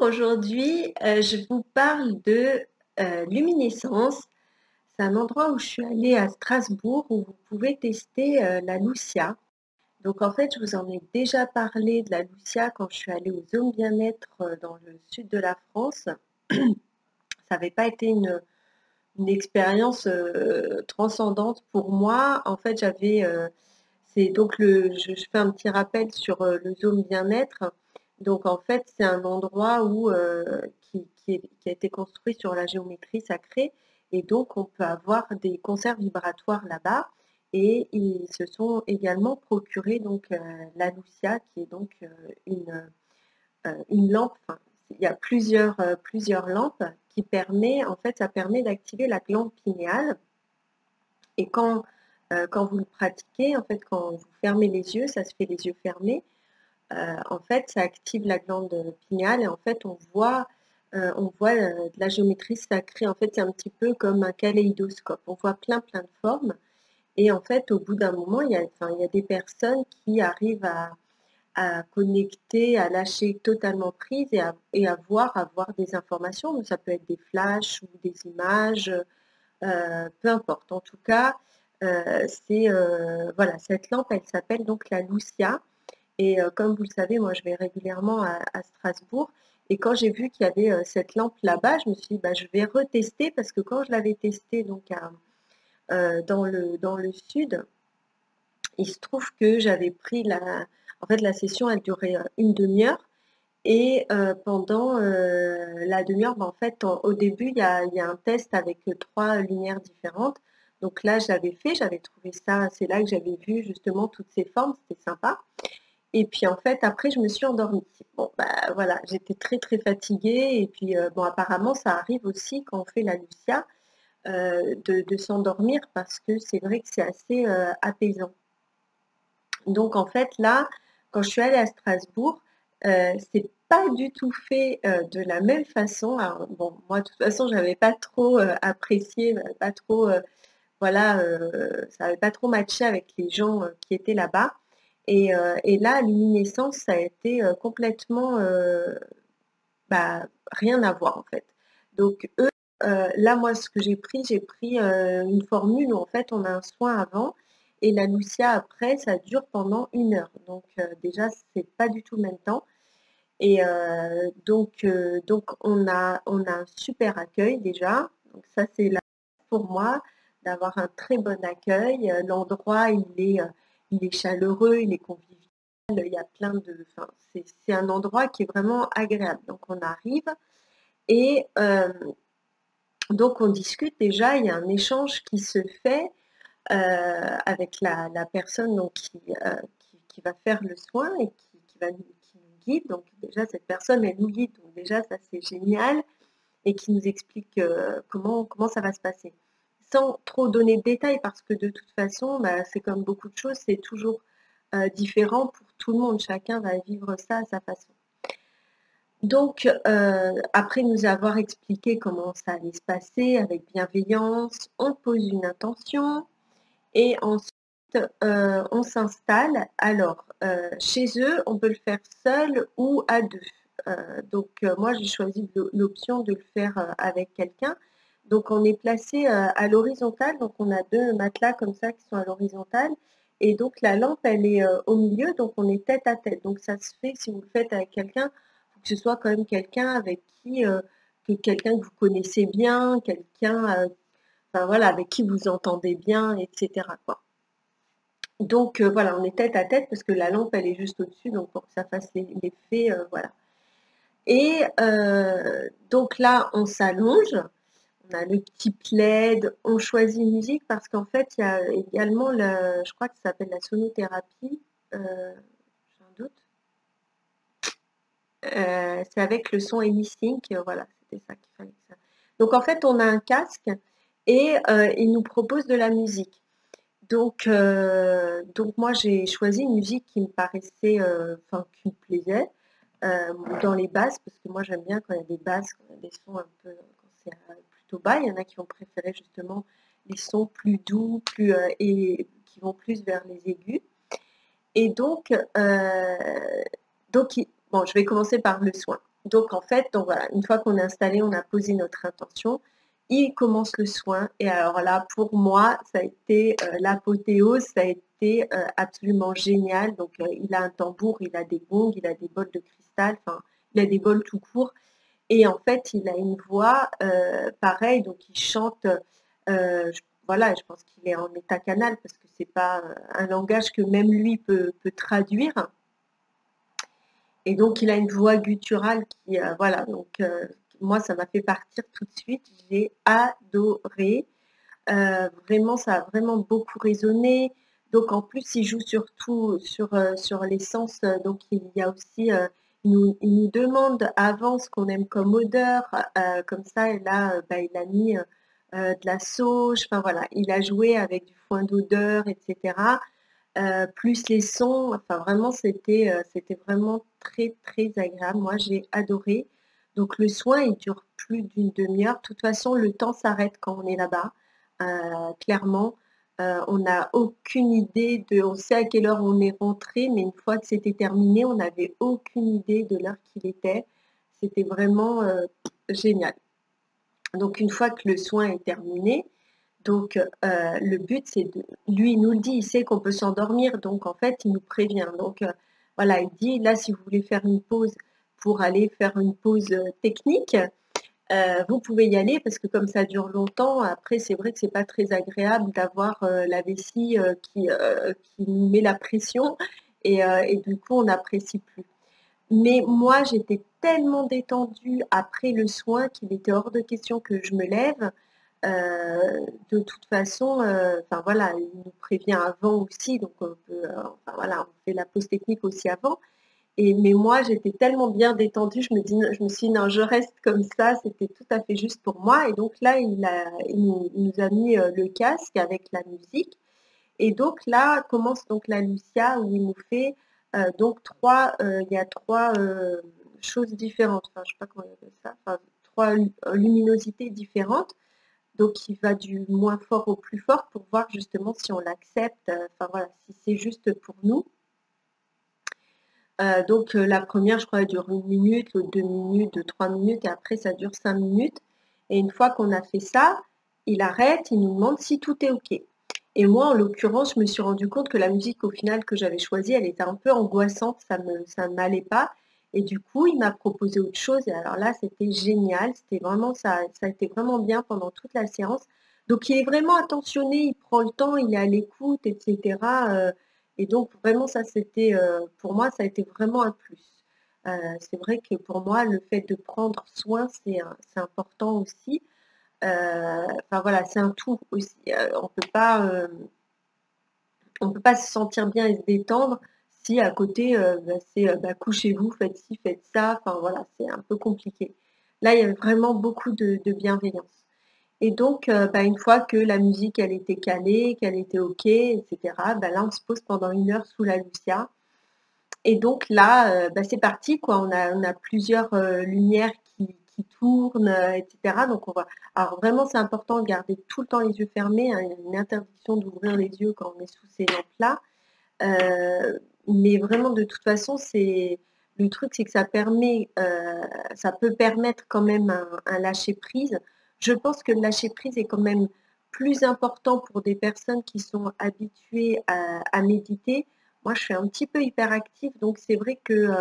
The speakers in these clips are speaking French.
Aujourd'hui, je vous parle de, luminescence. C'est un endroit où je suis allée à Strasbourg où vous pouvez tester, la Lucia. Donc en fait, je vous en ai déjà parlé de la Lucia quand je suis allée au Zone Bien-être, dans le sud de la France. Ça n'avait pas été une expérience, transcendante pour moi. En fait, c'est donc je fais un petit rappel sur, le Zone Bien-être. Donc en fait, c'est un endroit où, qui a été construit sur la géométrie sacrée et donc on peut avoir des concerts vibratoires là-bas et ils se sont également procurés donc, la Lucia qui est donc, une lampe, enfin, il y a plusieurs lampes qui permet en fait, ça permet d'activer la glande pinéale et quand vous le pratiquez, en fait, quand vous fermez les yeux, ça se fait les yeux fermés, en fait, ça active la glande pinéale et en fait, on voit de la géométrie sacrée. En fait, c'est un petit peu comme un kaléidoscope. On voit plein, plein de formes et en fait, au bout d'un moment, il y a des personnes qui arrivent à connecter, à lâcher totalement prise et à avoir des informations. Donc ça peut être des flashs ou des images, peu importe. En tout cas, voilà, cette lampe, elle s'appelle donc la Lucia et comme vous le savez, moi, je vais régulièrement à Strasbourg et quand j'ai vu qu'il y avait, cette lampe là-bas, je me suis dit: «Bah, je vais retester» parce que quand je l'avais testée donc dans le sud, il se trouve que j'avais pris en fait, la session, elle durait, 1/2 heure et pendant, la demi-heure, bah, en fait, au début, il y a un test avec, 3 lumières différentes. Donc là, j'avais fait, j'avais trouvé ça c'est là que j'avais vu justement toutes ces formes, c'était sympa et puis, en fait, après, je me suis endormie. Bon, bah, voilà, j'étais très, très fatiguée et puis, bon, apparemment, ça arrive aussi quand on fait la Lucia, de s'endormir parce que c'est vrai que c'est assez, apaisant. Donc en fait, là, quand je suis allée à Strasbourg, c'est pas du tout fait, de la même façon. Alors bon, moi, de toute façon, j'avais pas trop, apprécié, pas trop, voilà, ça avait pas trop matché avec les gens, qui étaient là-bas et là, Luminescence, ça a été, complètement, bah, rien à voir, en fait. Donc eux, là, moi, ce que j'ai pris, une formule où en fait, on a un soin avant et la Lucia après, ça dure pendant 1 heure. Donc déjà, c'est pas du tout le même temps et donc on a un super accueil déjà. Donc ça, c'est la pour moi d'avoir un très bon accueil. L'endroit, il est chaleureux, il est convivial, il y a plein de enfin, c'est un endroit qui est vraiment agréable. Donc on arrive et donc on discute déjà, il y a un échange qui se fait, avec la personne donc qui va faire le soin et qui nous guide. Donc déjà cette personne, elle nous guide, donc déjà ça c'est génial et qui nous explique, comment ça va se passer. Sans trop donner de détails parce que de toute façon, bah, c'est comme beaucoup de choses, c'est toujours, différent pour tout le monde. Chacun va vivre ça à sa façon. Donc, après nous avoir expliqué comment ça allait se passer avec bienveillance, on pose une intention et ensuite, on s'installe. Alors, chez eux, on peut le faire seul ou à 2. Donc, moi j'ai choisi l'option de le faire, avec quelqu'un. Donc on est placé, à l'horizontale, donc on a 2 matelas comme ça qui sont à l'horizontale et donc la lampe elle est, au milieu, donc on est tête à tête. Donc ça se fait si vous le faites avec quelqu'un, il faut que ce soit quand même quelqu'un avec qui, quelqu'un que vous connaissez bien, quelqu'un, enfin voilà, avec qui vous entendez bien et cetera quoi. Donc voilà, on est tête à tête parce que la lampe elle est juste au-dessus, donc pour que ça fasse l'effet, voilà et donc là, on s'allonge, on a le petit plaid, on choisit une musique parce qu'en fait, il y a également je crois que ça s'appelle la sonothérapie, j'ai un doute, c'est avec le son Emi-Sync, voilà, c'était ça qu'il fallait que ça donc en fait, on a un casque et ils nous proposent de la musique. Donc moi, j'ai choisi une musique qui me paraissait, enfin qui me plaisait, dans les basses, parce que moi j'aime bien quand il y a des basses, quand il y a des sons un peu quand c'est, plutôt bas. Il y en a qui vont préférer justement les sons plus doux, plus, et qui vont plus vers les aigus et donc i bon, je vais commencer par le soin. Donc en fait, donc voilà, une fois qu'on est installé, on a posé notre intention, il commence le soin et alors là, pour moi, ça a été, l'apothéose, ça a été, absolument génial. Donc, il a un tambour, il a des gongs, il a des bols de cristal, enfin, il a des bols tout court et en fait, il a une voix, pareil, donc il chante, j voilà, je pense qu'il est en état canal parce que c'est pas, un langage que même lui peut traduire et donc il a une voix gutturale qui, voilà, donc moi ça m'a fait partir tout de suite. J'ai adoré, vraiment ça a vraiment beaucoup résonné. Donc en plus il joue surtout sur les sens, donc il y a aussi, il nous demande avant ce qu'on aime comme odeur, comme ça et là, bah, il a mis, de la sauge, enfin voilà, il a joué avec du foin d'odeur et cetera. Plus les sons, enfin vraiment c'était vraiment très, très agréable. Moi j'ai adoré. Donc le soin, il dure plus d'une demi-heure. De toute façon, le temps s'arrête quand on est là-bas, clairement. On n'a aucune idée on sait à quelle heure on est rentré, mais une fois que c'était terminé, on n'avait aucune idée de l'heure qu'il était. C'était vraiment, génial. Donc une fois que le soin est terminé, donc, le but, c'est de lui, il nous le dit, il sait qu'on peut s'endormir, donc en fait, il nous prévient. Donc, voilà, il dit: «Là, si vous voulez faire une pause pour aller faire une pause, technique, vous pouvez y aller parce que comme ça dure longtemps, après, c'est vrai que c'est pas très agréable d'avoir, la vessie, qui nous met la pression et du coup, on n'apprécie plus». Mais moi, j'étais tellement détendue après le soin qu'il était hors de question que je me lève. De toute façon, enfin voilà, il nous prévient avant aussi, donc on peut, enfin voilà, on fait la pause technique aussi avant mais moi, j'étais tellement bien détendue, je me suis dit: «Non, je reste comme ça», c'était tout à fait juste pour moi et donc là, il nous a mis, le casque avec la musique et donc là, commence donc la Lucia où il nous fait, donc 3, il y a 3 choses différentes, enfin je sais pas comment on appelle ça, enfin 3 luminosités différentes donc il va du moins fort au plus fort pour voir justement si on l'accepte, enfin voilà, si c'est juste pour nous. Donc la première, je crois, elle dure 1 minute, l'autre 2 minutes, 2-3 minutes et après ça dure 5 minutes et une fois qu'on a fait ça, il arrête, il nous demande si tout est OK et moi, en l'occurrence, je me suis rendu compte que la musique au final que j'avais choisie, elle était un peu angoissante, ça ne m'allait pas et du coup, il m'a proposé autre chose et alors là, c'était génial, c'était vraiment ça a été vraiment bien pendant toute la séance. Donc il est vraiment attentionné, il prend le temps, il est à l'écoute et cetera, et donc vraiment ça c'était, pour moi ça a été vraiment un plus. C'est vrai que pour moi le fait de prendre soin c'est important aussi. Enfin voilà, c'est un tout aussi, on peut pas se sentir bien et se détendre si à côté, bah, c'est, bah, couchez-vous, faites ci, faites ça, enfin voilà, c'est un peu compliqué. Là, il y a vraiment beaucoup de bienveillance et donc bah, une fois que la musique elle était calée, qu'elle était OK et cetera, bah, là on se pose pendant 1 heure sous la Lucia et donc là, bah, c'est parti quoi. On a plusieurs, lumières qui tournent, et cetera. Donc on va alors vraiment c'est important de garder tout le temps les yeux fermés, hein. Il y a une interdiction d'ouvrir les yeux quand on est sous ces lampes-là. Mais vraiment de toute façon, c'est le truc, c'est que ça peut permettre quand même un lâcher prise. Je pense que le lâcher prise est quand même plus important pour des personnes qui sont habituées à méditer. Moi, je suis un petit peu hyperactive, donc c'est vrai que,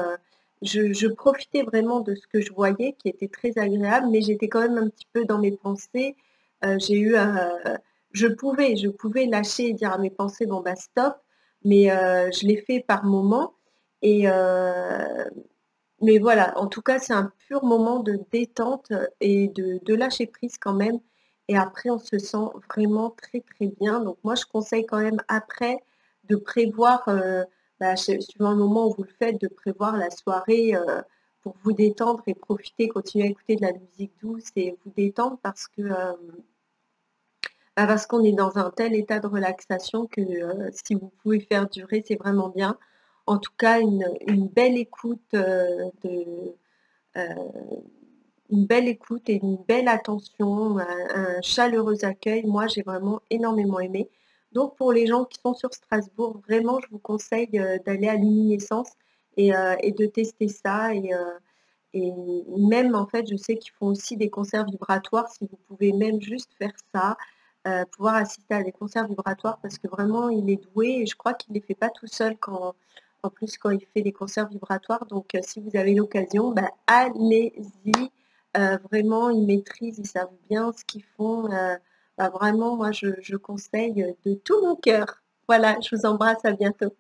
je profitais vraiment de ce que je voyais qui était très agréable, mais j'étais quand même un petit peu dans mes pensées. J'ai eu, je pouvais lâcher et dire à mes pensées: «Bon bah stop», mais je l'ai fait par moments et mais voilà, en tout cas, c'est un pur moment de détente et de lâcher prise quand même et après on se sent vraiment très, très bien. Donc moi, je conseille quand même après de prévoir, bah, suivant le moment où vous le faites, de prévoir la soirée, pour vous détendre et profiter, continuer à écouter de la musique douce et vous détendre parce que, bah, parce qu'on est dans un tel état de relaxation que, si vous pouvez faire durer, c'est vraiment bien. En tout cas, une belle écoute, heu, une belle écoute et une belle attention, un chaleureux accueil. Moi, j'ai vraiment énormément aimé. Donc pour les gens qui sont sur Strasbourg, vraiment, je vous conseille, d'aller à Luminescence et de tester ça Et même, en fait, je sais qu'ils font aussi des concerts vibratoires, si vous pouvez même juste faire ça, pouvoir assister à des concerts vibratoires parce que vraiment il est doué et je crois qu'il les fait pas tout seul en plus quand il fait des concerts vibratoires donc si vous avez l'occasion, bah, allez-y, vraiment ils maîtrisent, ils savent bien ce qu'ils font, bah, vraiment moi je conseille de tout mon cœur. Voilà, je vous embrasse, à bientôt.